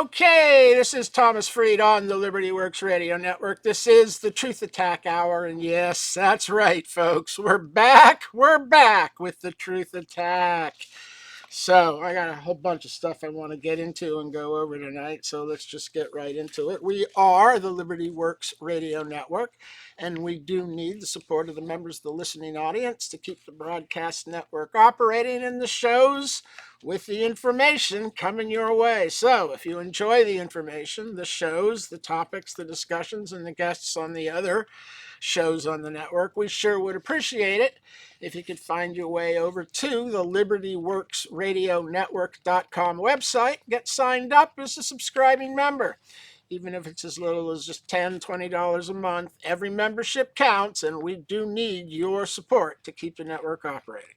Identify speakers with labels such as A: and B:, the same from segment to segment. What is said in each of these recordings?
A: Okay, this is Thomas Freed on the Liberty Works Radio Network. This is the Truth Attack Hour, and yes, that's right, folks. We're back. We're back with the Truth Attack. So, I got a whole bunch of stuff I want to get into and go over tonight, so let's just get right into it. We are the Liberty Works Radio Network, and we do need the support of the members of the listening audience to keep the broadcast network operating and the shows with the information coming your way. So, if you enjoy the information, the shows, the topics, the discussions, and the guests on the other shows on the network, we sure would appreciate it if you could find your way over to the libertyworksradionetwork.com website. Get signed up as a subscribing member. Even if it's as little as just $10, $20 a month, every membership counts, and we do need your support to keep the network operating.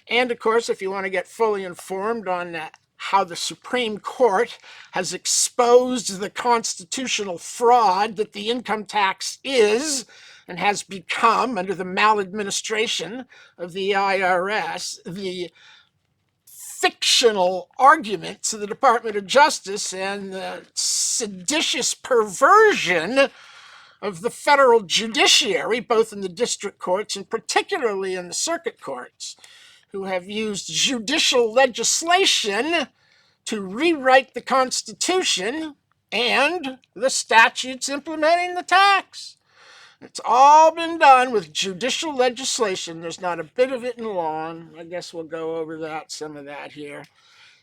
A: And of course, if you want to get fully informed on how the Supreme Court has exposed the constitutional fraud that the income tax is and has become under the maladministration of the IRS, the fictional arguments of the Department of Justice, and the seditious perversion of the federal judiciary, both in the district courts and particularly in the circuit courts, who have used judicial legislation to rewrite the Constitution and the statutes implementing the tax. It's all been done with judicial legislation. There's not a bit of it in law. I guess we'll go over some of that here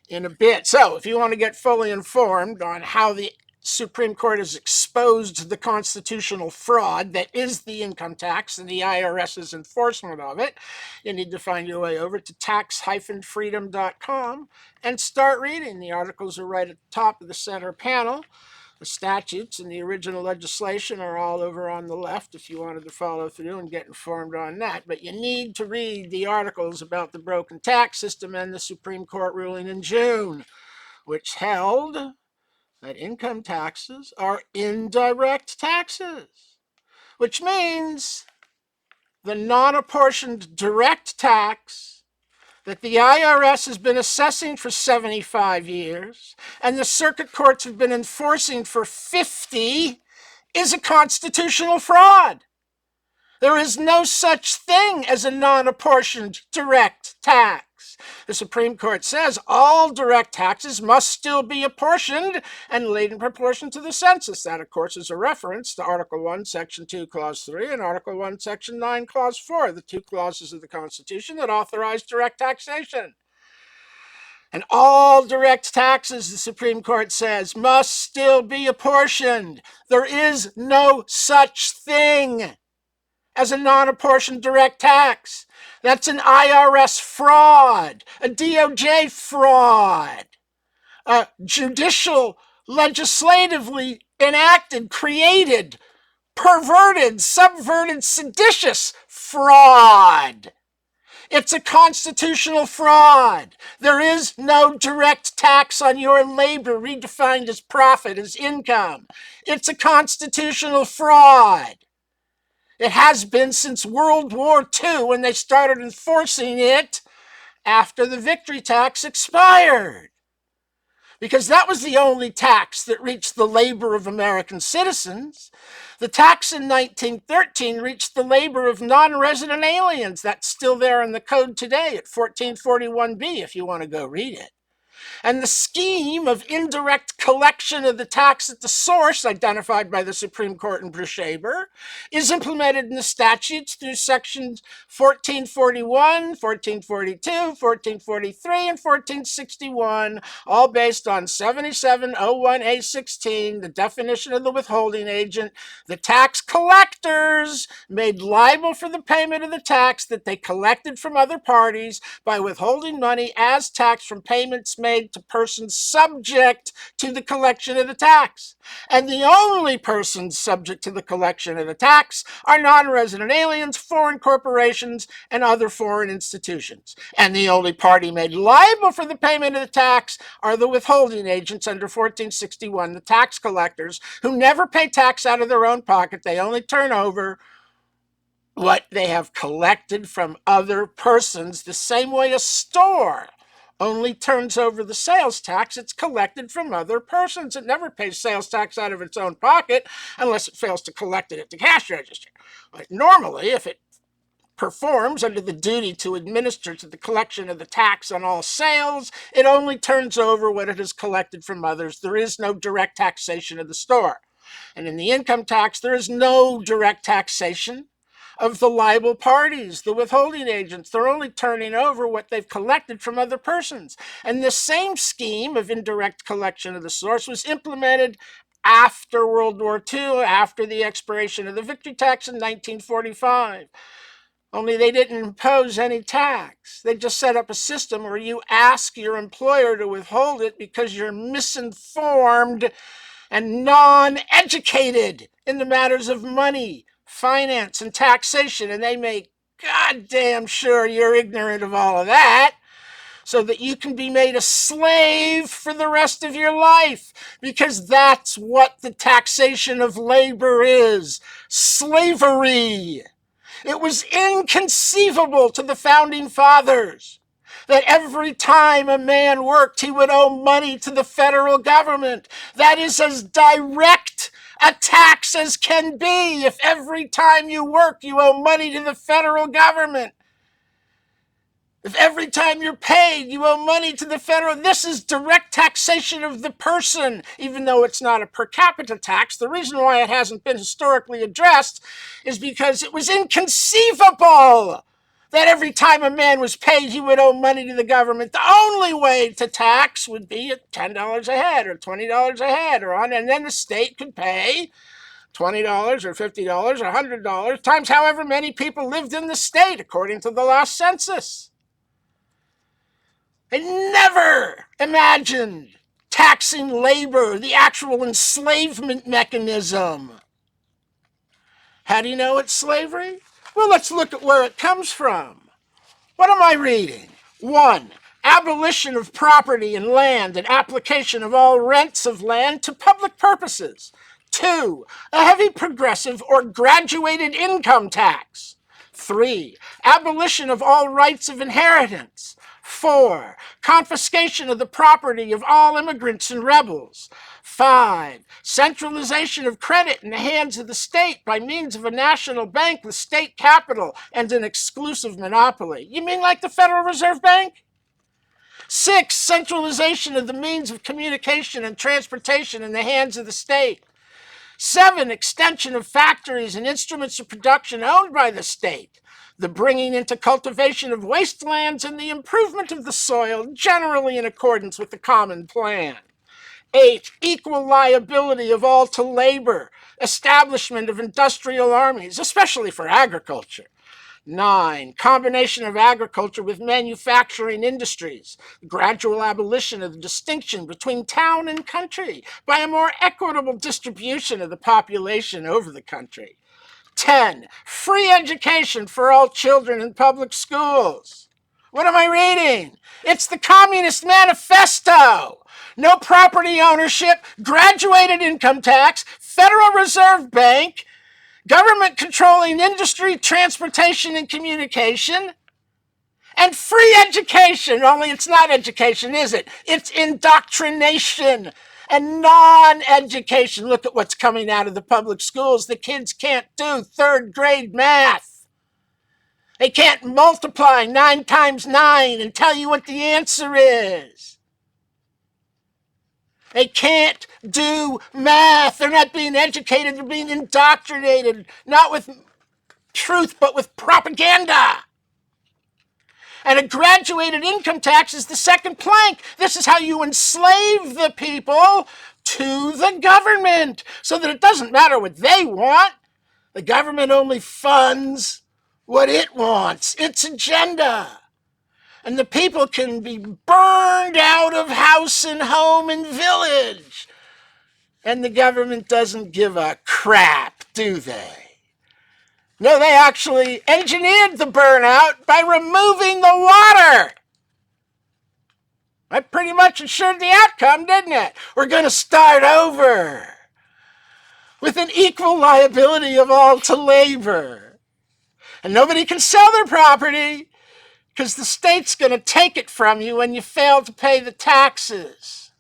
A: in a bit. So if you want to get fully informed on how the Supreme Court has exposed the constitutional fraud that is the income tax and the IRS's enforcement of it, you need to find your way over to tax-freedom.com and start reading. The articles are right at the top of the center panel. The statutes and the original legislation are all over on the left if you wanted to follow through and get informed on that. But you need to read the articles about the broken tax system and the Supreme Court ruling in June, which held that income taxes are indirect taxes, which means the non-apportioned direct tax that the IRS has been assessing for 75 years and the circuit courts have been enforcing for 50 is a constitutional fraud. There is no such thing as a non-apportioned direct tax. The Supreme Court says all direct taxes must still be apportioned and laid in proportion to the census. That, of course, is a reference to Article 1, Section 2, Clause 3, and Article 1, Section 9, Clause 4, the two clauses of the Constitution that authorize direct taxation. And all direct taxes, the Supreme Court says, must still be apportioned. There is no such thing as a non-apportioned direct tax. That's an IRS fraud, a DOJ fraud, a judicial, legislatively enacted, created, perverted, subverted, seditious fraud. It's a constitutional fraud. There is no direct tax on your labor redefined as profit, as income. It's a constitutional fraud. It has been since World War II when they started enforcing it after the victory tax expired. Because that was the only tax that reached the labor of American citizens. The tax in 1913 reached the labor of non-resident aliens. That's still there in the code today at 1441B if you want to go read it. And the scheme of indirect collection of the tax at the source, identified by the Supreme Court in Brushaber, is implemented in the statutes through sections 1441, 1442, 1443, and 1461, all based on 7701A16, the definition of the withholding agent. The tax collectors made liable for the payment of the tax that they collected from other parties by withholding money as tax from payments made to persons subject to the collection of the tax. And the only persons subject to the collection of the tax are non-resident aliens, foreign corporations, and other foreign institutions. And the only party made liable for the payment of the tax are the withholding agents under 1461, the tax collectors, who never pay tax out of their own pocket. They only turn over what they have collected from other persons, the same way a store only turns over the sales tax it's collected from other persons. It never pays sales tax out of its own pocket unless it fails to collect it at the cash register. But normally, if it performs under the duty to administer to the collection of the tax on all sales, it only turns over what it has collected from others. There is no direct taxation of the store. And in the income tax, there is no direct taxation of the liable parties, the withholding agents. They're only turning over what they've collected from other persons. And this same scheme of indirect collection of the source was implemented after World War II, after the expiration of the victory tax in 1945. Only they didn't impose any tax. They just set up a system where you ask your employer to withhold it because you're misinformed and non-educated in the matters of money, finance, and taxation, and they make goddamn sure you're ignorant of all of that so that you can be made a slave for the rest of your life, because that's what the taxation of labor is: slavery. It was inconceivable to the founding fathers that every time a man worked, he would owe money to the federal government. That is as direct a tax as can be. If every time you work, you owe money to the federal government. If every time you're paid, you owe money to the federal, this is direct taxation of the person, even though it's not a per capita tax. The reason why it hasn't been historically addressed is because it was inconceivable that every time a man was paid, he would owe money to the government. The only way to tax would be at $10 a head or $20 a head, and then the state could pay $20 or $50 or $100 times however many people lived in the state, according to the last census. I never imagined taxing labor, the actual enslavement mechanism. How do you know it's slavery? Well, let's look at where it comes from. What am I reading? 1. Abolition of property and land and application of all rents of land to public purposes. 2. A heavy progressive or graduated income tax. 3. Abolition of all rights of inheritance. 4. Confiscation of the property of all immigrants and rebels. 5. Centralization of credit in the hands of the state by means of a national bank with state capital and an exclusive monopoly. You mean like the Federal Reserve Bank? 6. Centralization of the means of communication and transportation in the hands of the state. 7. Extension of factories and instruments of production owned by the state. The bringing into cultivation of wastelands and the improvement of the soil, generally in accordance with the common plan. 8. Equal liability of all to labor, establishment of industrial armies, especially for agriculture. 9. Combination of agriculture with manufacturing industries, gradual abolition of the distinction between town and country by a more equitable distribution of the population over the country. 10. Free education for all children in public schools. What am I reading? It's the Communist Manifesto. No property ownership, graduated income tax, Federal Reserve Bank, government controlling industry, transportation, and communication, and free education. Only it's not education, is it? It's indoctrination and non-education. Look at what's coming out of the public schools. The kids can't do third grade math. They can't multiply 9 times 9 and tell you what the answer is. They can't do math. They're not being educated. They're being indoctrinated, not with truth, but with propaganda. And a graduated income tax is the second plank. This is how you enslave the people to the government so that it doesn't matter what they want. The government only funds what it wants, its agenda. And the people can be burned out of house and home and village. And the government doesn't give a crap, do they? No, they actually engineered the burnout by removing the water. That pretty much ensured the outcome, didn't it? We're going to start over with an equal liability of all to labor. And nobody can sell their property because the state's going to take it from you when you fail to pay the taxes.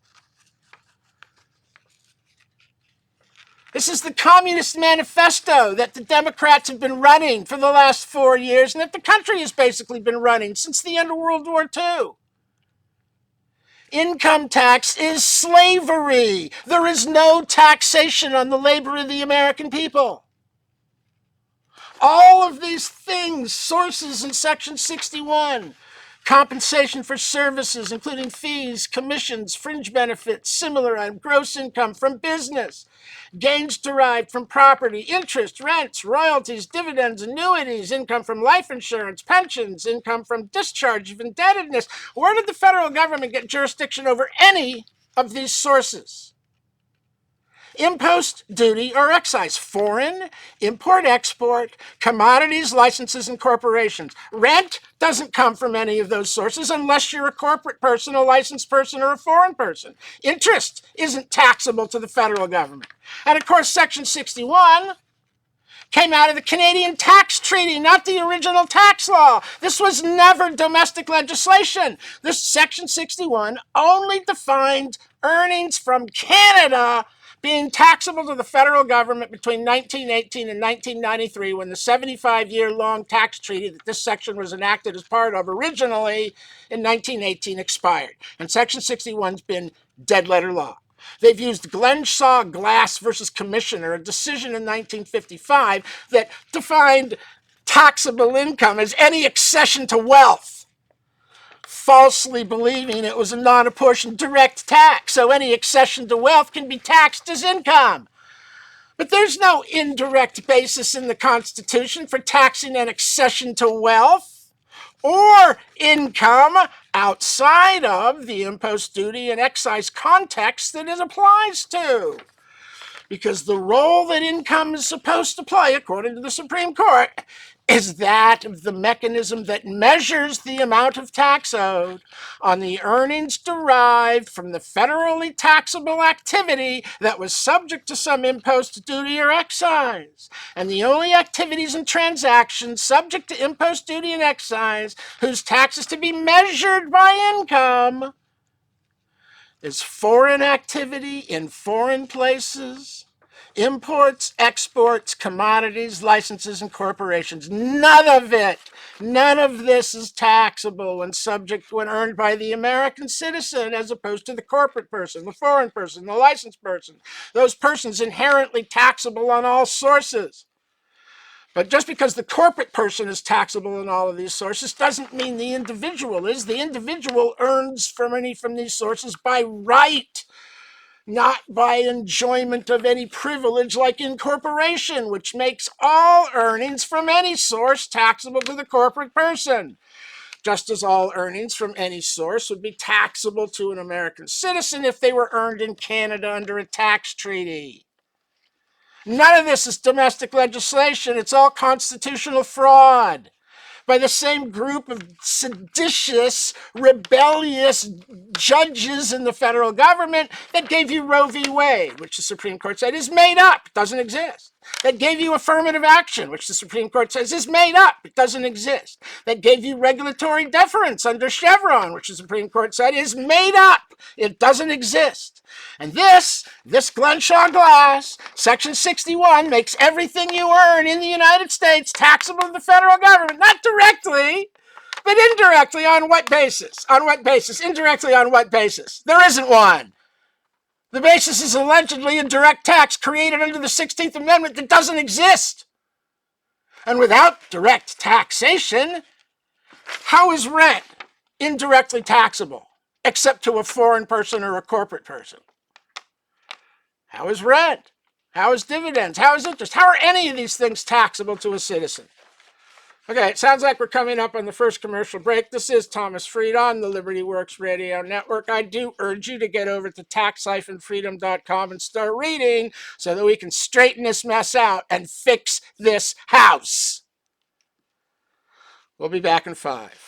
A: This is the Communist Manifesto that the Democrats have been running for the last 4 years and that the country has basically been running since the end of World War II. Income tax is slavery. There is no taxation on the labor of the American people. All of these things, sources in Section 61, compensation for services, including fees, commissions, fringe benefits, similar on gross income from business, gains derived from property, interest, rents, royalties, dividends, annuities, income from life insurance, pensions, income from discharge of indebtedness. Where did the federal government get jurisdiction over any of these sources? Impost, duty, or excise, foreign, import, export, commodities, licenses, and corporations. Rent doesn't come from any of those sources unless you're a corporate person, a licensed person, or a foreign person. Interest isn't taxable to the federal government. And of course, Section 61 came out of the Canadian Tax Treaty, not the original tax law. This was never domestic legislation. This Section 61 only defined earnings from Canada being taxable to the federal government between 1918 and 1993, when the 75-year-long tax treaty that this section was enacted as part of originally in 1918 expired. And Section 61's been dead-letter law. They've used Glenshaw Glass versus Commissioner, a decision in 1955 that defined taxable income as any accession to wealth, falsely believing it was a non-apportioned direct tax, so any accession to wealth can be taxed as income. But there's no indirect basis in the Constitution for taxing an accession to wealth or income outside of the impost, duty, and excise context that it applies to. Because the role that income is supposed to play, according to the Supreme Court, is that of the mechanism that measures the amount of tax owed on the earnings derived from the federally taxable activity that was subject to some impost, duty, or excise. And the only activities and transactions subject to impost, duty, and excise whose tax is to be measured by income is foreign activity in foreign places, imports, exports, commodities, licenses, and corporations. None of this is taxable when earned by the American citizen, as opposed to the corporate person, the foreign person, the licensed person. Those persons inherently taxable on all sources. But just because the corporate person is taxable in all of these sources doesn't mean the individual is. The individual earns money from these sources by right, not by enjoyment of any privilege like incorporation, which makes all earnings from any source taxable to the corporate person, just as all earnings from any source would be taxable to an American citizen if they were earned in Canada under a tax treaty. None of this is domestic legislation. It's all constitutional fraud by the same group of seditious, rebellious judges in the federal government that gave you Roe v. Wade, which the Supreme Court said is made up, doesn't exist. That gave you affirmative action, which the Supreme Court says is made up, it doesn't exist. That gave you regulatory deference under Chevron, which the Supreme Court said is made up, it doesn't exist. And this Glenshaw Glass, Section 61, makes everything you earn in the United States taxable to the federal government, not directly, but indirectly. On what basis? On what basis? Indirectly on what basis? There isn't one. The basis is allegedly a direct tax created under the 16th Amendment that doesn't exist. And without direct taxation, how is rent indirectly taxable, except to a foreign person or a corporate person? How is rent? How is dividends? How is interest? How are any of these things taxable to a citizen? Okay, it sounds like we're coming up on the first commercial break. This is Thomas Fried on the Liberty Works Radio Network. I do urge you to get over to tax-freedom.com and start reading so that we can straighten this mess out and fix this house. We'll be back in 5.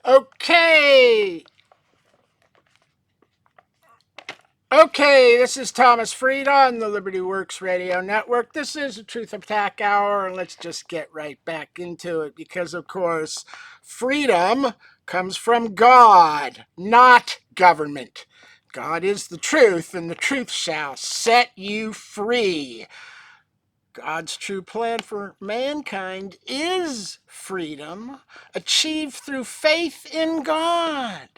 A: Okay. Okay, this is Thomas Fried on the Liberty Works Radio Network. This is a Truth Attack Hour, and let's just get right back into it because, of course, freedom comes from God, not government. God is the truth, and the truth shall set you free. God's true plan for mankind is freedom, achieved through faith in God.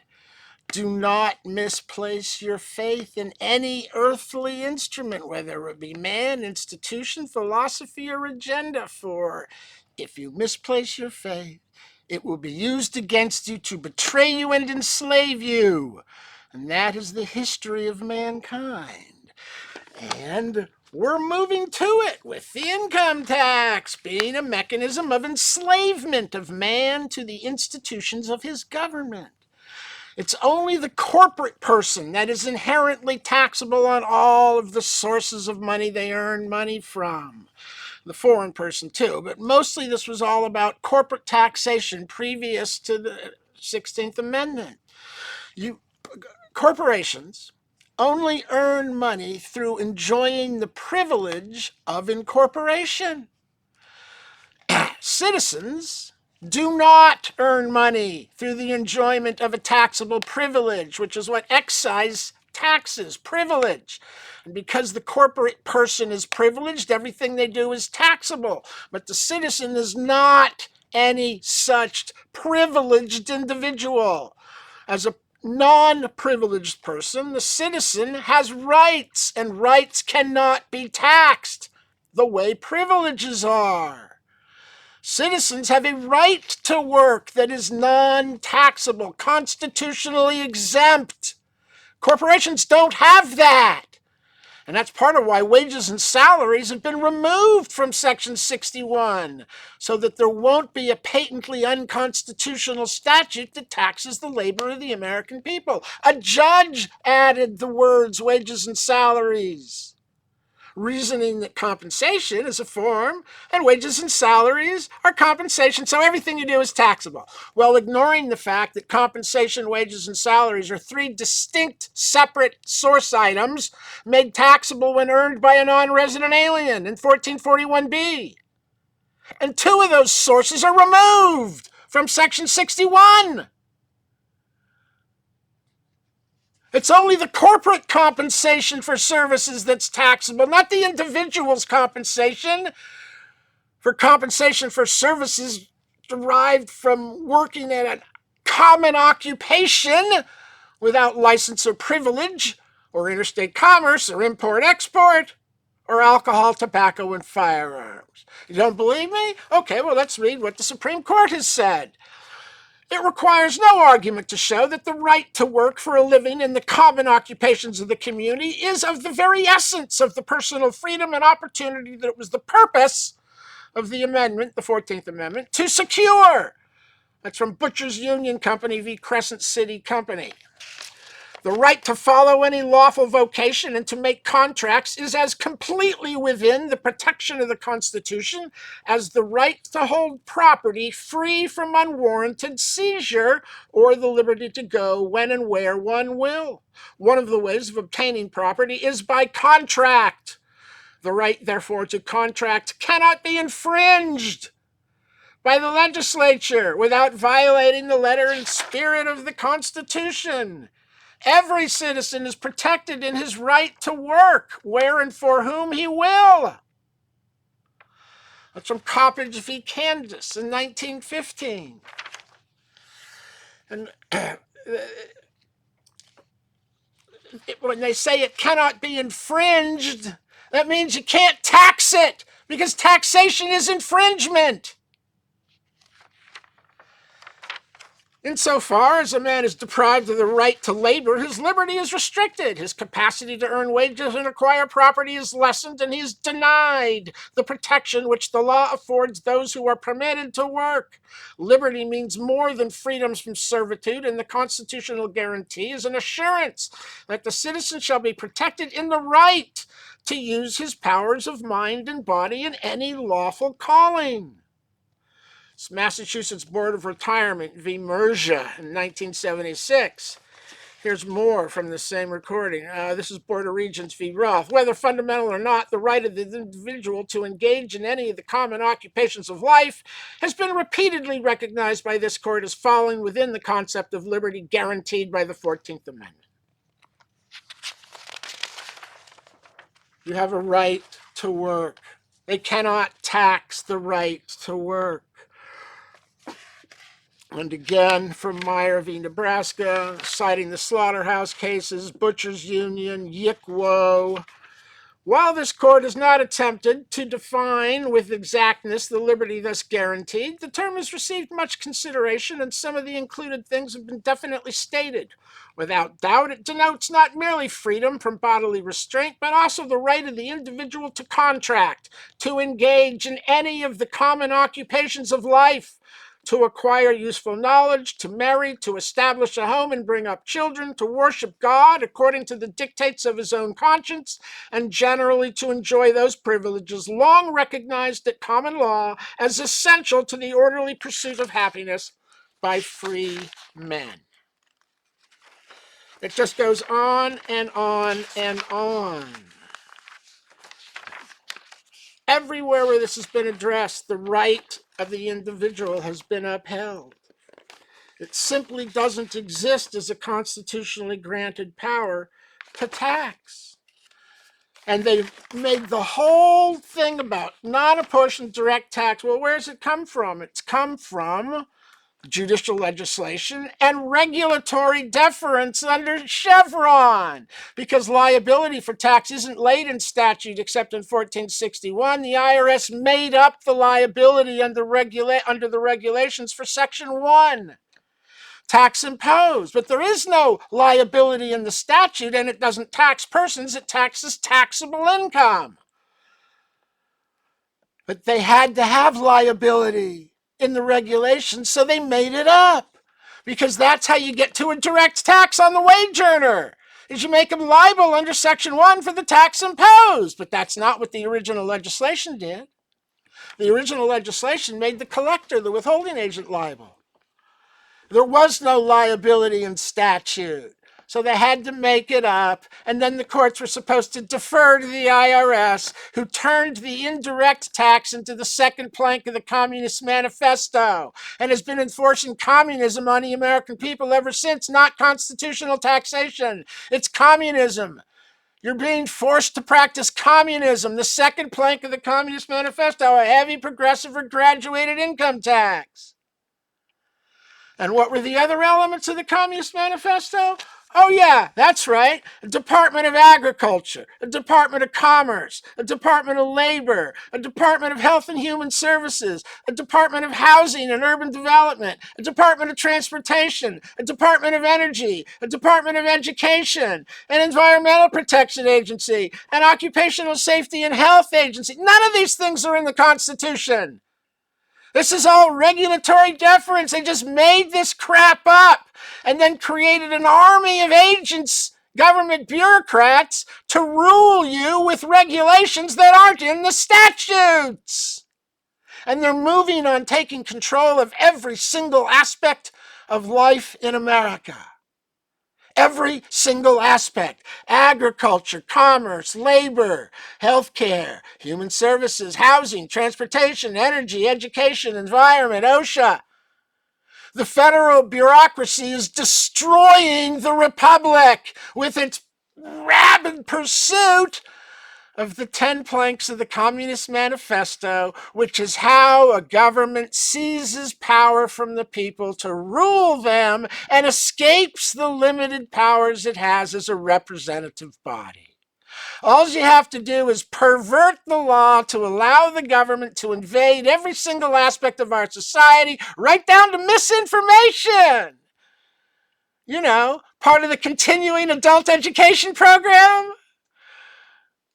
A: Do not misplace your faith in any earthly instrument, whether it be man, institution, philosophy, or agenda, for if you misplace your faith, it will be used against you to betray you and enslave you. And that is the history of mankind. And we're moving to it with the income tax being a mechanism of enslavement of man to the institutions of his government. It's only the corporate person that is inherently taxable on all of the sources of money they earn money from. The foreign person too, but mostly this was all about corporate taxation previous to the 16th Amendment. Corporations only earn money through enjoying the privilege of incorporation. Citizens do not earn money through the enjoyment of a taxable privilege, which is what excise taxes, privilege. And because the corporate person is privileged, everything they do is taxable. But the citizen is not any such privileged individual. As a non-privileged person, the citizen has rights, and rights cannot be taxed the way privileges are. Citizens have a right to work that is non-taxable, constitutionally exempt. Corporations don't have that. And that's part of why wages and salaries have been removed from Section 61, so that there won't be a patently unconstitutional statute that taxes the labor of the American people. A judge added the words wages and salaries, reasoning that compensation is a form and wages and salaries are compensation, so everything you do is taxable. Well, ignoring the fact that compensation, wages, and salaries are three distinct, separate source items made taxable when earned by a non-resident alien in 1441B. And two of those sources are removed from Section 61. It's only the corporate compensation for services that's taxable, not the individual's compensation. For compensation for services derived from working at a common occupation without license or privilege, or interstate commerce, or import-export, or alcohol, tobacco, and firearms. You don't believe me? Okay, well, let's read what the Supreme Court has said. It requires no argument to show that the right to work for a living in the common occupations of the community is of the very essence of the personal freedom and opportunity that it was the purpose of the amendment, the 14th Amendment, to secure. That's from Butchers Union Company v. Crescent City Company. The right to follow any lawful vocation and to make contracts is as completely within the protection of the Constitution as the right to hold property free from unwarranted seizure or the liberty to go when and where one will. One of the ways of obtaining property is by contract. The right, therefore, to contract cannot be infringed by the legislature without violating the letter and spirit of the Constitution. Every citizen is protected in his right to work where and for whom he will. That's from Coppedge v. Kansas in 1915. And when they say it cannot be infringed, that means you can't tax it, because taxation is infringement. Insofar as a man is deprived of the right to labor, his liberty is restricted. His capacity to earn wages and acquire property is lessened, and he is denied the protection which the law affords those who are permitted to work. Liberty means more than freedoms from servitude, and the constitutional guarantee is an assurance that the citizen shall be protected in the right to use his powers of mind and body in any lawful calling. It's Massachusetts Board of Retirement v. Mercia in 1976. Here's more from the same recording. This is Board of Regents v. Roth. Whether fundamental or not, the right of the individual to engage in any of the common occupations of life has been repeatedly recognized by this court as falling within the concept of liberty guaranteed by the 14th Amendment. You have a right to work. They cannot tax the right to work. And again, from Meyer v. Nebraska, citing the slaughterhouse cases, Butchers Union, Yick-Wo. While this court has not attempted to define with exactness the liberty thus guaranteed, the term has received much consideration, and some of the included things have been definitely stated. Without doubt, it denotes not merely freedom from bodily restraint, but also the right of the individual to contract, to engage in any of the common occupations of life, to acquire useful knowledge, to marry, to establish a home and bring up children, to worship God according to the dictates of his own conscience, and generally to enjoy those privileges long recognized at common law as essential to the orderly pursuit of happiness by free men. It just goes on and on and on. Everywhere where this has been addressed, the right of the individual has been upheld. It simply doesn't exist as a constitutionally granted power to tax. And they've made the whole thing about non-apportioned direct tax. Well, where's it come from? It's come from judicial legislation and regulatory deference under Chevron. Because liability for tax isn't laid in statute except in 1461. The IRS made up the liability under the regulations for Section 1. Tax imposed, but there is no liability in the statute, and it doesn't tax persons, it taxes taxable income. But they had to have liability in the regulations, so they made it up, because that's how you get to a direct tax on the wage earner, is you make them liable under Section 1 for the tax imposed. But that's not what the original legislation did. The original legislation made the collector, the withholding agent, liable. There was no liability in statute, so they had to make it up, and then the courts were supposed to defer to the IRS, who turned the indirect tax into the second plank of the Communist Manifesto, and has been enforcing communism on the American people ever since. Not constitutional taxation, it's communism. You're being forced to practice communism, the second plank of the Communist Manifesto, a heavy, progressive, or graduated income tax. And what were the other elements of the Communist Manifesto? Oh yeah, that's right. A Department of Agriculture, a Department of Commerce, a Department of Labor, a Department of Health and Human Services, a Department of Housing and Urban Development, a Department of Transportation, a Department of Energy, a Department of Education, an Environmental Protection Agency, an Occupational Safety and Health Agency. None of these things are in the Constitution. This is all regulatory deference. They just made this crap up and then created an army of agents, government bureaucrats, to rule you with regulations that aren't in the statutes. And they're moving on taking control of every single aspect of life in America. Every single aspect: agriculture, commerce, labor, healthcare, human services, housing, transportation, energy, education, environment, OSHA. The federal bureaucracy is destroying the republic with its rabid pursuit of the 10 planks of the Communist Manifesto, which is how a government seizes power from the people to rule them and escapes the limited powers it has as a representative body. All you have to do is pervert the law to allow the government to invade every single aspect of our society, right down to misinformation. You know, part of the continuing adult education program,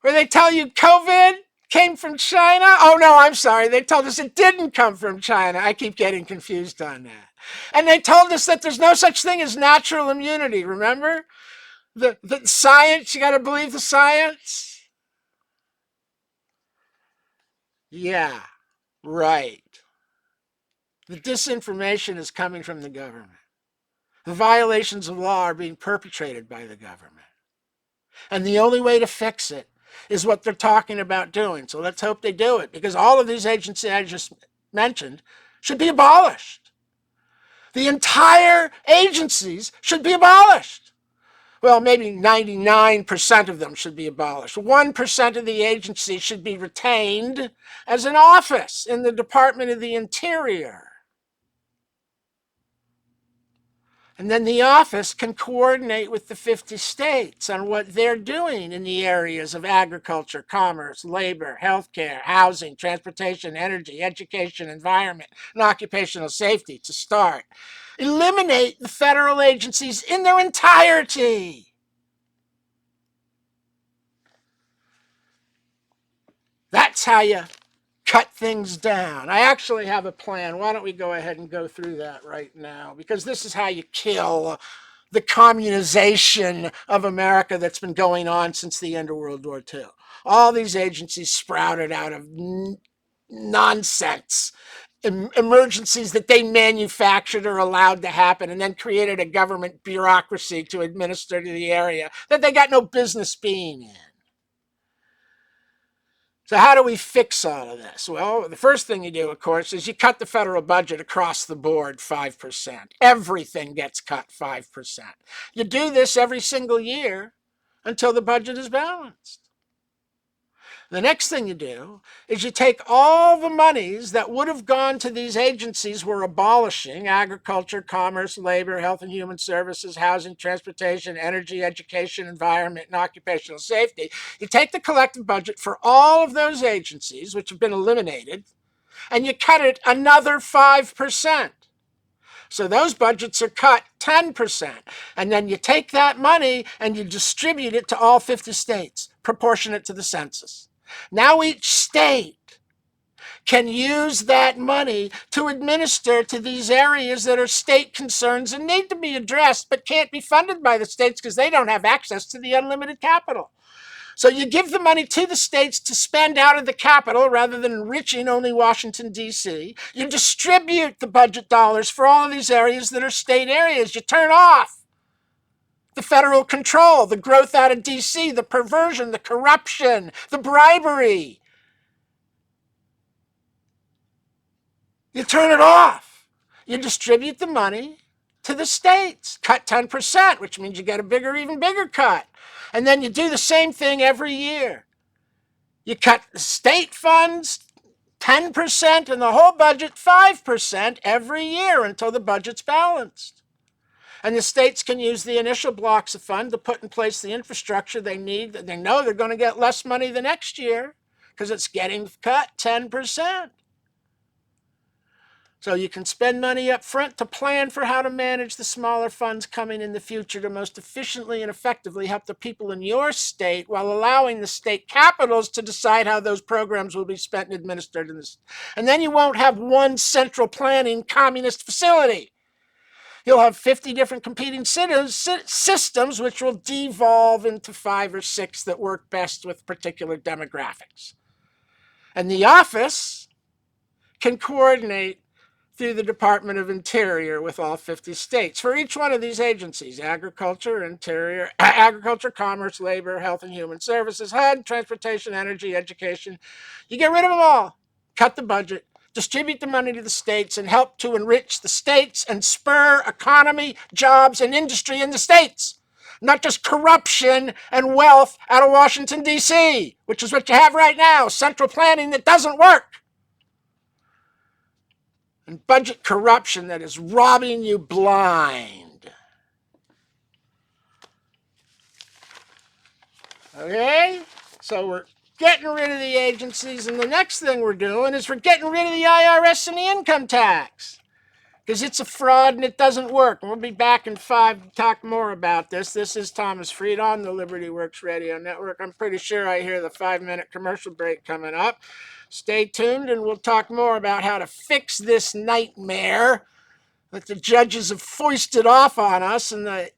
A: where they tell you COVID came from China. Oh, no, I'm sorry. They told us it didn't come from China. I keep getting confused on that. And they told us that there's no such thing as natural immunity, remember? The science, you got to believe the science. Yeah, right. The disinformation is coming from the government. The violations of law are being perpetrated by the government. And the only way to fix it is what they're talking about doing. So let's hope they do it, because all of these agencies I just mentioned should be abolished. The entire agencies should be abolished. Well, maybe 99% of them should be abolished. 1% of the agencies should be retained as an office in the Department of the Interior. And then the office can coordinate with the 50 states on what they're doing in the areas of agriculture, commerce, labor, healthcare, housing, transportation, energy, education, environment, and occupational safety to start. Eliminate the federal agencies in their entirety. That's how you cut things down. I actually have a plan. Why don't we go ahead and go through that right now? Because this is how you kill the communization of America that's been going on since the end of World War II. All these agencies sprouted out of nonsense, emergencies that they manufactured or allowed to happen, and then created a government bureaucracy to administer to the area that they got no business being in. So how do we fix all of this? Well, the first thing you do, of course, is you cut the federal budget across the board 5%. Everything gets cut 5%. You do this every single year until the budget is balanced. The next thing you do is you take all the monies that would have gone to these agencies we're abolishing: agriculture, commerce, labor, health and human services, housing, transportation, energy, education, environment, and occupational safety. You take the collective budget for all of those agencies, which have been eliminated, and you cut it another 5%. So those budgets are cut 10%. And then you take that money and you distribute it to all 50 states, proportionate to the census. Now each state can use that money to administer to these areas that are state concerns and need to be addressed, but can't be funded by the states because they don't have access to the unlimited capital. So you give the money to the states to spend out of the capital rather than enriching only Washington, D.C. You distribute the budget dollars for all of these areas that are state areas. You turn off the federal control, the growth out of D.C., the perversion, the corruption, the bribery. You turn it off. You distribute the money to the states. Cut 10%, which means you get a bigger, even bigger cut. And then you do the same thing every year. You cut the state funds 10% and the whole budget 5% every year until the budget's balanced. And the states can use the initial blocks of fund to put in place the infrastructure they need. They know they're going to get less money the next year because it's getting cut 10%. So you can spend money up front to plan for how to manage the smaller funds coming in the future to most efficiently and effectively help the people in your state, while allowing the state capitals to decide how those programs will be spent and administered. And then you won't have one central planning communist facility. You'll have 50 different competing systems, which will devolve into 5 or 6 that work best with particular demographics. And the office can coordinate through the Department of Interior with all 50 states. For each one of these agencies: agriculture, interior, agriculture, commerce, labor, health and human services, HUD, transportation, energy, education. You get rid of them all. Cut the budget, distribute the money to the states, and help to enrich the states and spur economy, jobs, and industry in the states. Not just corruption and wealth out of Washington, D.C., which is what you have right now: central planning that doesn't work. And budget corruption that is robbing you blind. Okay? So we're getting rid of the agencies, and the next thing we're doing is we're getting rid of the IRS and the income tax, because it's a fraud and it doesn't work. And we'll be back in 5 to talk more about this. This is Thomas Fried on the Liberty Works Radio Network. I'm pretty sure I hear the 5-minute commercial break coming up. Stay tuned, and we'll talk more about how to fix this nightmare that the judges have foisted off on us, and the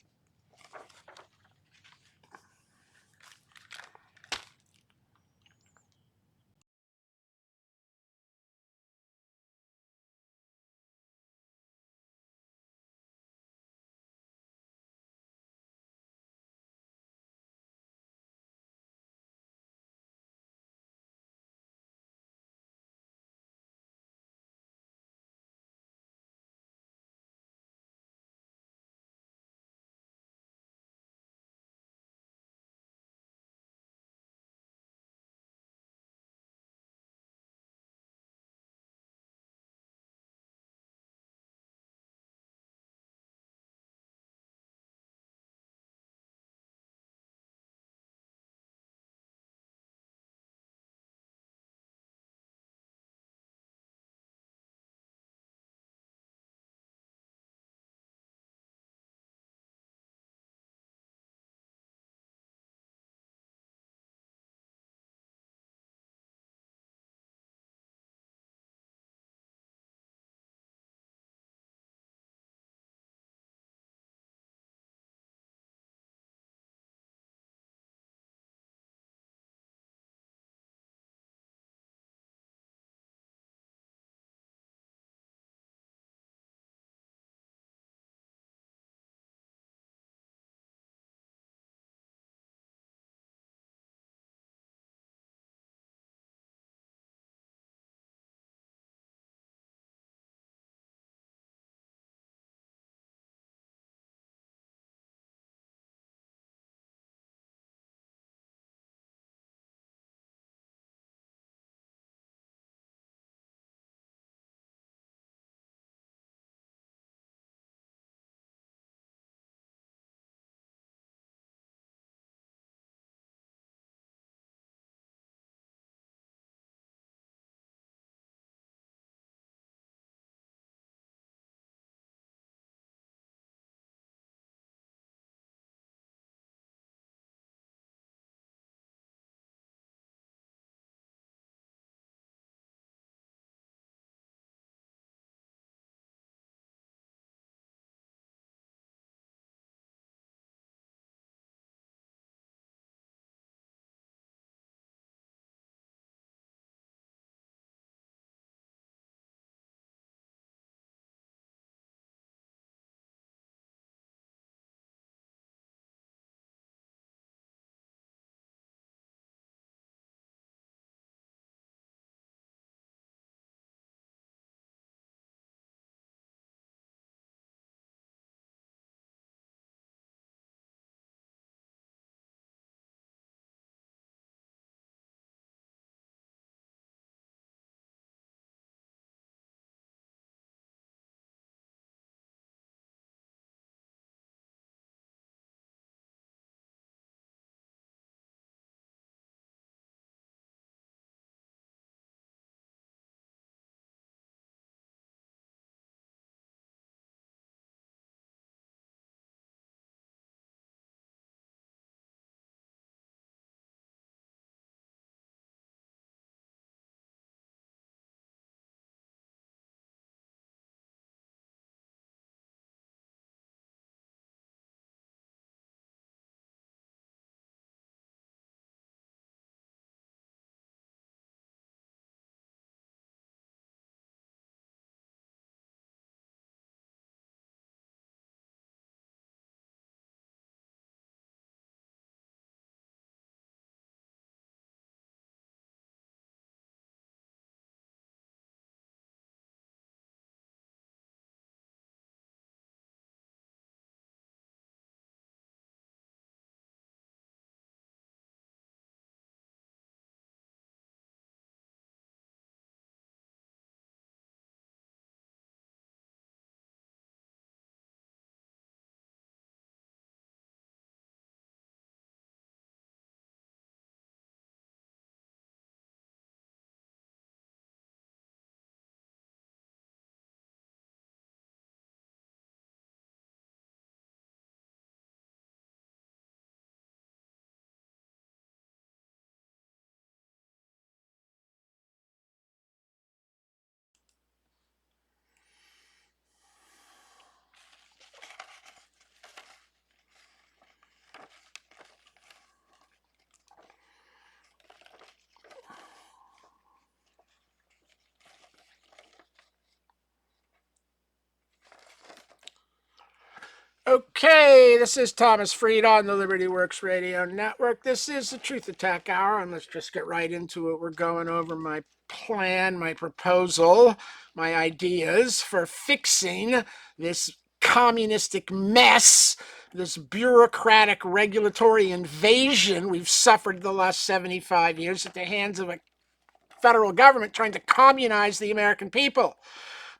A: Okay, this is Thomas Freed on the Liberty Works Radio Network. This is the Truth Attack Hour, and let's just get right into it. We're going over my plan, my proposal, my ideas for fixing this communistic mess, this bureaucratic regulatory invasion we've suffered the last 75 years at the hands of a federal government trying to communize the American people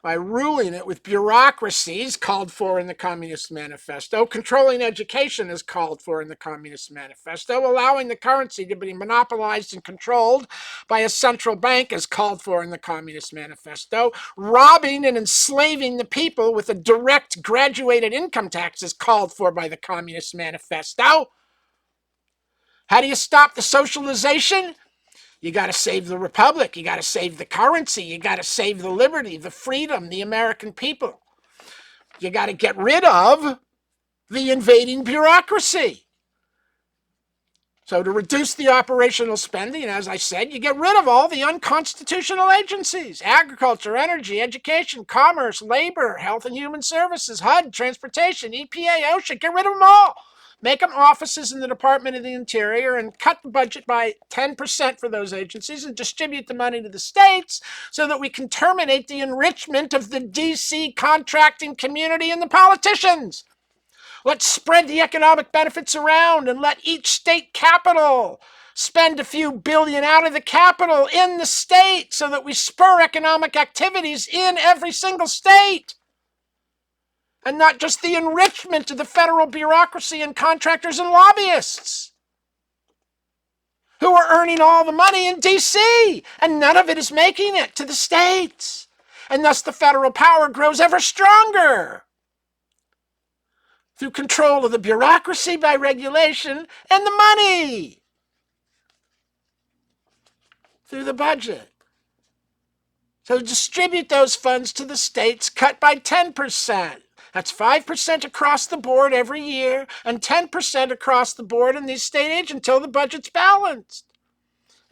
A: by ruling it with bureaucracies called for in the Communist Manifesto, controlling education as called for in the Communist Manifesto, allowing the currency to be monopolized and controlled by a central bank as called for in the Communist Manifesto, robbing and enslaving the people with a direct graduated income tax as called for by the Communist Manifesto. How do you stop the socialization? You got to save the republic. You got to save the currency. You got to save the liberty, the freedom, the American people. You got to get rid of the invading bureaucracy. So to reduce the operational spending, as I said, you get rid of all the unconstitutional agencies: agriculture, energy, education, commerce, labor, health and human services, HUD, transportation, EPA, OSHA. Get rid of them all. Make them offices in the Department of the Interior and cut the budget by 10% for those agencies and distribute the money to the states so that we can terminate the enrichment of the D.C. contracting community and the politicians. Let's spread the economic benefits around and let each state capital spend a few billion out of the capital in the state so that we spur economic activities in every single state. And not just the enrichment of the federal bureaucracy and contractors and lobbyists who are earning all the money in D.C. and none of it is making it to the states. And thus the federal power grows ever stronger through control of the bureaucracy by regulation and the money through the budget. So distribute those funds to the states, cut by 10%. That's 5% across the board every year and 10% across the board in these state agencies until the budget's balanced.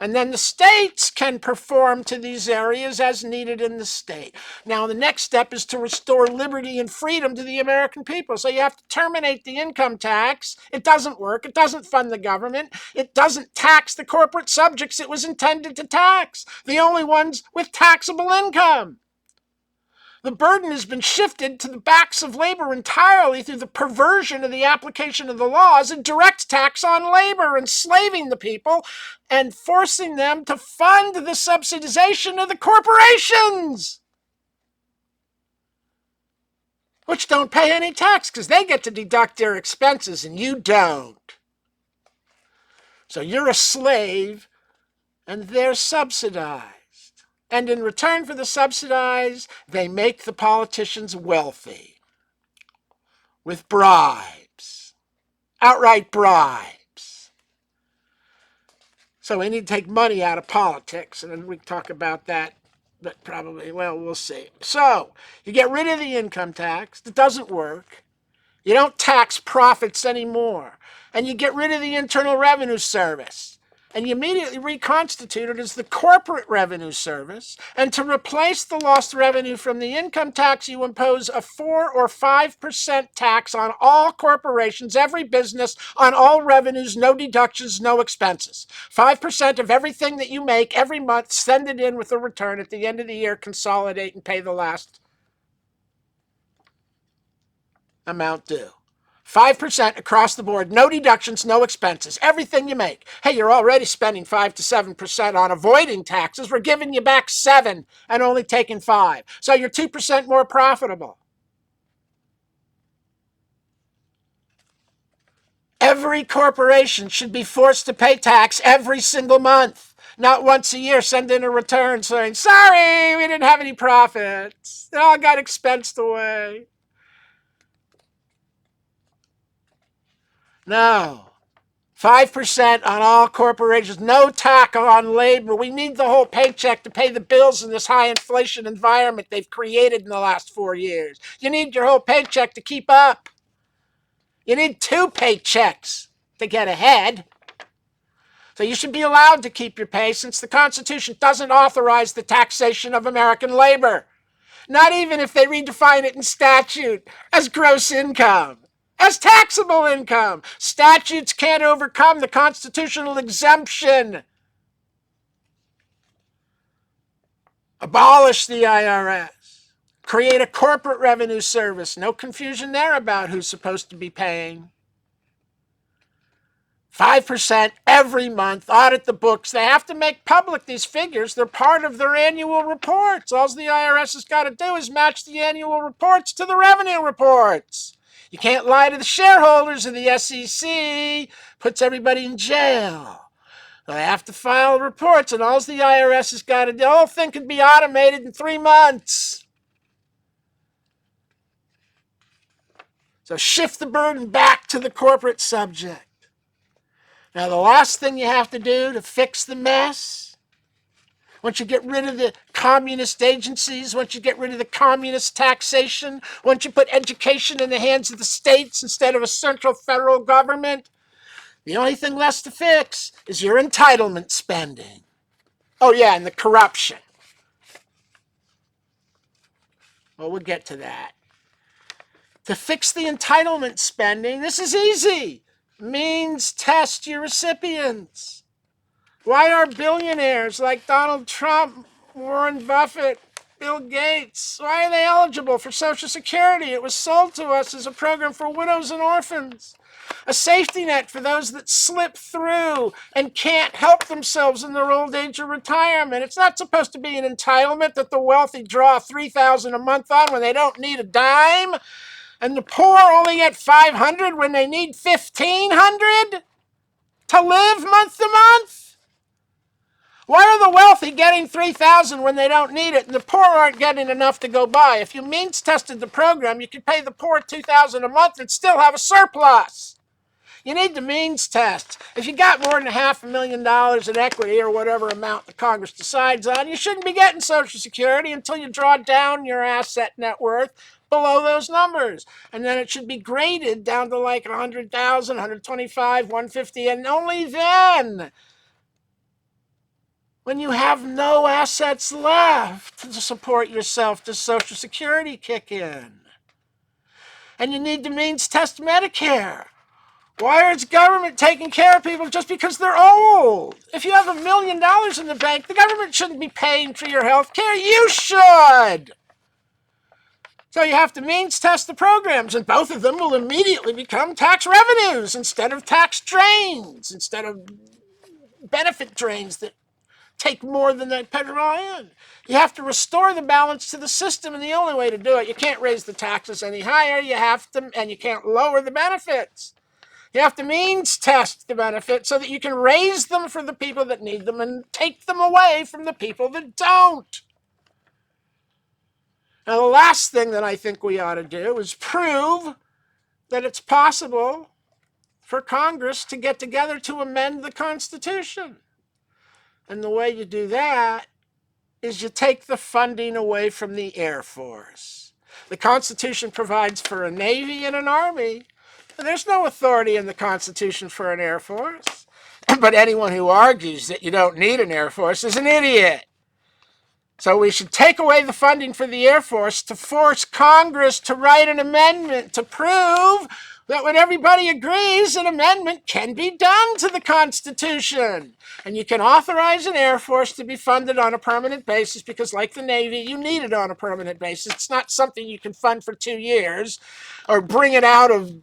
A: And then the states can perform to these areas as needed in the state. Now, the next step is to restore liberty and freedom to the American people. So you have to terminate the income tax. It doesn't work. It doesn't fund the government. It doesn't tax the corporate subjects it was intended to tax, the only ones with taxable income. The burden has been shifted to the backs of labor entirely through the perversion of the application of the law as a direct tax on labor, enslaving the people and forcing them to fund the subsidization of the corporations, which don't pay any tax because they get to deduct their expenses and you don't. So you're a slave and they're subsidized. And in return for the subsidies, they make the politicians wealthy with bribes, outright bribes. So we need to take money out of politics, and then we can talk about that, but probably, well, we'll see. So you get rid of the income tax. It doesn't work. You don't tax profits anymore. And you get rid of the Internal Revenue Service. And you immediately reconstitute it as the Corporate Revenue Service. And to replace the lost revenue from the income tax, you impose a 4 or 5% tax on all corporations, every business, on all revenues, no deductions, no expenses. 5% of everything that you make every month, send it in with a return at the end of the year, consolidate and pay the last amount due. 5% across the board, no deductions, no expenses, everything you make. Hey, you're already spending 5 to 7% on avoiding taxes. We're giving you back 7 and only taking 5. So you're 2% more profitable. Every corporation should be forced to pay tax every single month, not once a year. Send in a return saying, sorry, we didn't have any profits. It all got expensed away. No. 5% on all corporations, no tax on labor. We need the whole paycheck to pay the bills in this high inflation environment they've created in the last 4 years. You need your whole paycheck to keep up. You need 2 paychecks to get ahead. So you should be allowed to keep your pay since the Constitution doesn't authorize the taxation of American labor. Not even if they redefine it in statute as gross income. as taxable income. Statutes can't overcome the constitutional exemption. Abolish the IRS. Create a corporate revenue service. No confusion there about who's supposed to be paying. 5% every month. Audit the books. They have to make public these figures. They're part of their annual reports. All the IRS has got to do is match the annual reports to the revenue reports. You can't lie to the shareholders of the SEC. Puts everybody in jail. They have to file reports, and all the IRS has got to do, the whole thing could be automated in 3 months. So shift the burden back to the corporate subject. Now, the last thing you have to do to fix the mess, once you get rid of the communist agencies, once you get rid of the communist taxation, once you put education in the hands of the states instead of a central federal government, the only thing left to fix is your entitlement spending. Oh, yeah, and the corruption. Well, we'll get to that. To fix the entitlement spending, this is easy. Means test your recipients. Why are billionaires like Donald Trump, Warren Buffett, Bill Gates, why are they eligible for Social Security? It was sold to us as a program for widows and orphans. A safety net for those that slip through and can't help themselves in their old age or retirement. It's not supposed to be an entitlement that the wealthy draw $3,000 a month on when they don't need a dime, and the poor only get $500 when they need $1,500 to live month to month. Why are the wealthy getting $3,000 when they don't need it, and the poor aren't getting enough to go by? If you means tested the program, you could pay the poor $2,000 a month and still have a surplus. You need the means test. If you got more than $500,000 in equity or whatever amount the Congress decides on, you shouldn't be getting Social Security until you draw down your asset net worth below those numbers. And then it should be graded down to like 100,000, 125, 150, and only then, when you have no assets left to support yourself, does Social Security kick in. And you need to means test Medicare. Why is government taking care of people just because they're old? If you have $1 million in the bank, the government shouldn't be paying for your health care. You should. So you have to means test the programs, and both of them will immediately become tax revenues instead of tax drains, instead of benefit drains that take more than they put in. You have to restore the balance to the system, and the only way to do it, you can't raise the taxes any higher, you have to, and you can't lower the benefits. You have to means test the benefits so that you can raise them for the people that need them and take them away from the people that don't. Now, the last thing that I think we ought to do is prove that it's possible for Congress to get together to amend the Constitution. And the way you do that is you take the funding away from the Air Force. The Constitution provides for a Navy and an Army. There's no authority in the Constitution for an Air Force. But anyone who argues that you don't need an Air Force is an idiot. So we should take away the funding for the Air Force to force Congress to write an amendment to prove that when everybody agrees, an amendment can be done to the Constitution. And you can authorize an Air Force to be funded on a permanent basis because, like the Navy, you need it on a permanent basis. It's not something you can fund for 2 years or bring it out of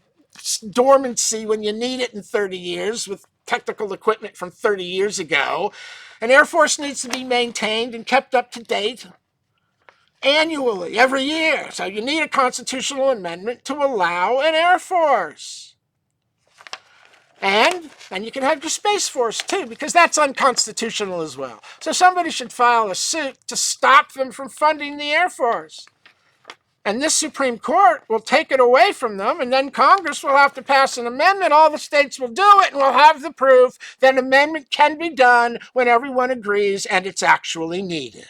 A: dormancy when you need it in 30 years with technical equipment from 30 years ago. An Air Force needs to be maintained and kept up to date annually, every year. So you need a constitutional amendment to allow an Air Force. And you can have your Space Force too, because that's unconstitutional as well. So somebody should file a suit to stop them from funding the Air Force. And this Supreme Court will take it away from them, and then Congress will have to pass an amendment. All the states will do it, and we'll have the proof that an amendment can be done when everyone agrees and it's actually needed.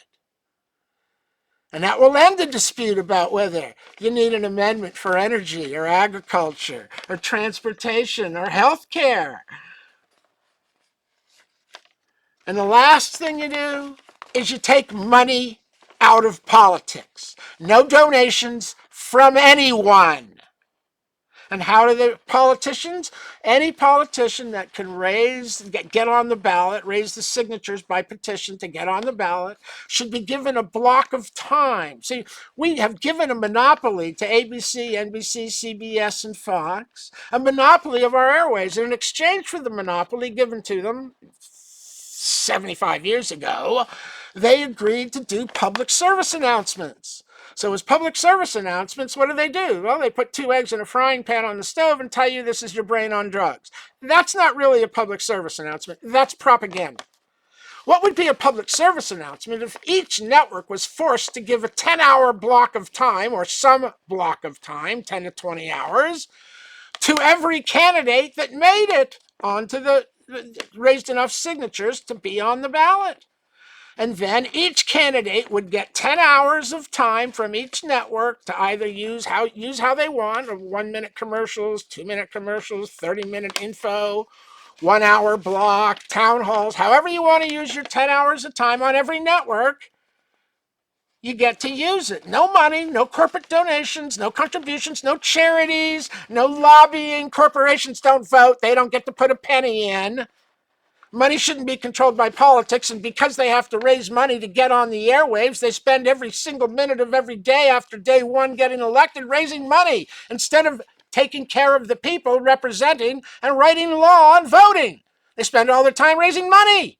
A: And that will end the dispute about whether you need an amendment for energy or agriculture or transportation or health care. And the last thing you do is you take money out of politics. No donations from anyone. And how do the politicians? Any politician that can get on the ballot, raise the signatures by petition to get on the ballot, should be given a block of time. See, we have given a monopoly to ABC, NBC, CBS, and Fox, a monopoly of our airways. And in exchange for the monopoly given to them 75 years ago, they agreed to do public service announcements. So as public service announcements, what do? Well, they put 2 eggs in a frying pan on the stove and tell you this is your brain on drugs. That's not really a public service announcement. That's propaganda. What would be a public service announcement if each network was forced to give a 10-hour block of time, or some block of time, 10 to 20 hours, to every candidate that made it raised enough signatures to be on the ballot? And then each candidate would get 10 hours of time from each network to either use how they want, or 1-minute commercials, 2-minute commercials, 30-minute info, 1-hour block, town halls, however you want to use your 10 hours of time on every network, you get to use it. No money, no corporate donations, no contributions, no charities, no lobbying. Corporations don't vote. They don't get to put a penny in. Money shouldn't be controlled by politics, and because they have to raise money to get on the airwaves, they spend every single minute of every day after day one getting elected raising money instead of taking care of the people, representing and writing law and voting. They spend all their time raising money.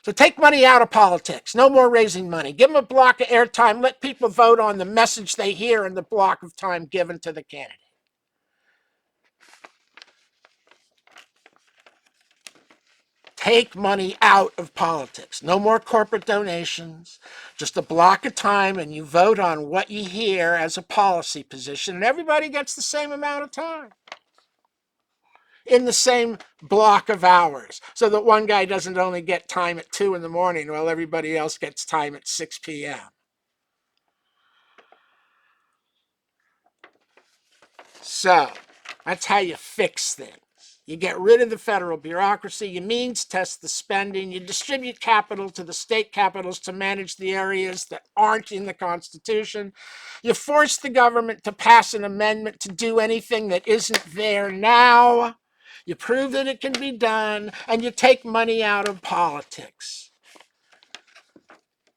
A: So take money out of politics. No more raising money. Give them a block of airtime. Let people vote on the message they hear in the block of time given to the candidate. Take money out of politics. No more corporate donations. Just a block of time, and you vote on what you hear as a policy position, and everybody gets the same amount of time in the same block of hours, so that one guy doesn't only get time at 2 in the morning while everybody else gets time at 6 p.m. So that's how you fix things. You get rid of the federal bureaucracy, you means test the spending, you distribute capital to the state capitals to manage the areas that aren't in the Constitution, you force the government to pass an amendment to do anything that isn't there now, you prove that it can be done, and you take money out of politics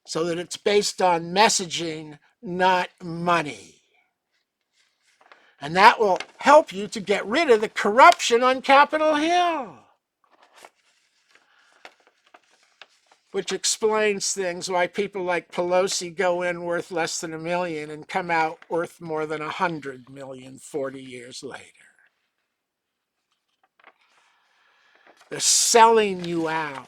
A: so that it's based on messaging, not money. And that will help you to get rid of the corruption on Capitol Hill. Which explains things, why people like Pelosi go in worth less than $1 million and come out worth more than $100 million 40 years later. They're selling you out.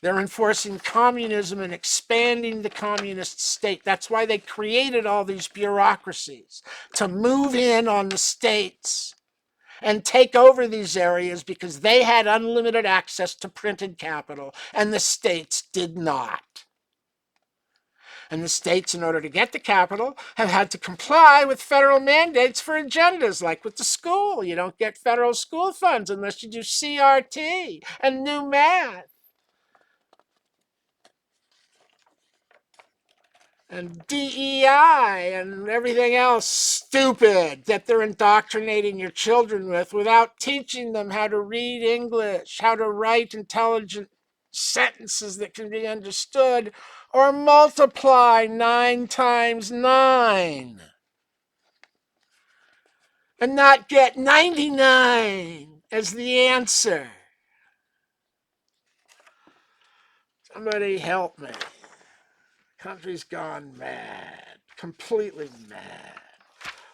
A: They're enforcing communism and expanding the communist state. That's why they created all these bureaucracies, to move in on the states and take over these areas, because they had unlimited access to printed capital and the states did not. And the states, in order to get the capital, have had to comply with federal mandates for agendas, like with the school. You don't get federal school funds unless you do CRT and new math and DEI and everything else stupid that they're indoctrinating your children with, without teaching them how to read English, how to write intelligent sentences that can be understood, or multiply 9 times 9 and not get 99 as the answer. Somebody help me. Country's gone mad, completely mad.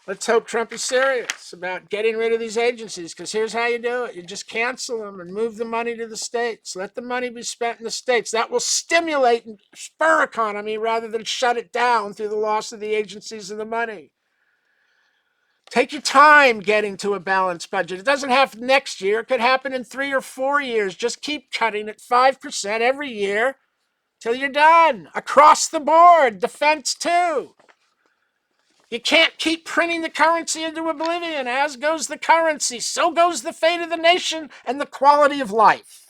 A: Let's hope Trump is serious about getting rid of these agencies, because here's how you do it. You just cancel them and move the money to the states. Let the money be spent in the states. That will stimulate and spur economy rather than shut it down through the loss of the agencies and the money. Take your time getting to a balanced budget. It doesn't happen next year. It could happen in 3 or 4 years. Just keep cutting at 5% every year till you're done. Across the board. Defense too. You can't keep printing the currency into oblivion. As goes the currency, so goes the fate of the nation and the quality of life.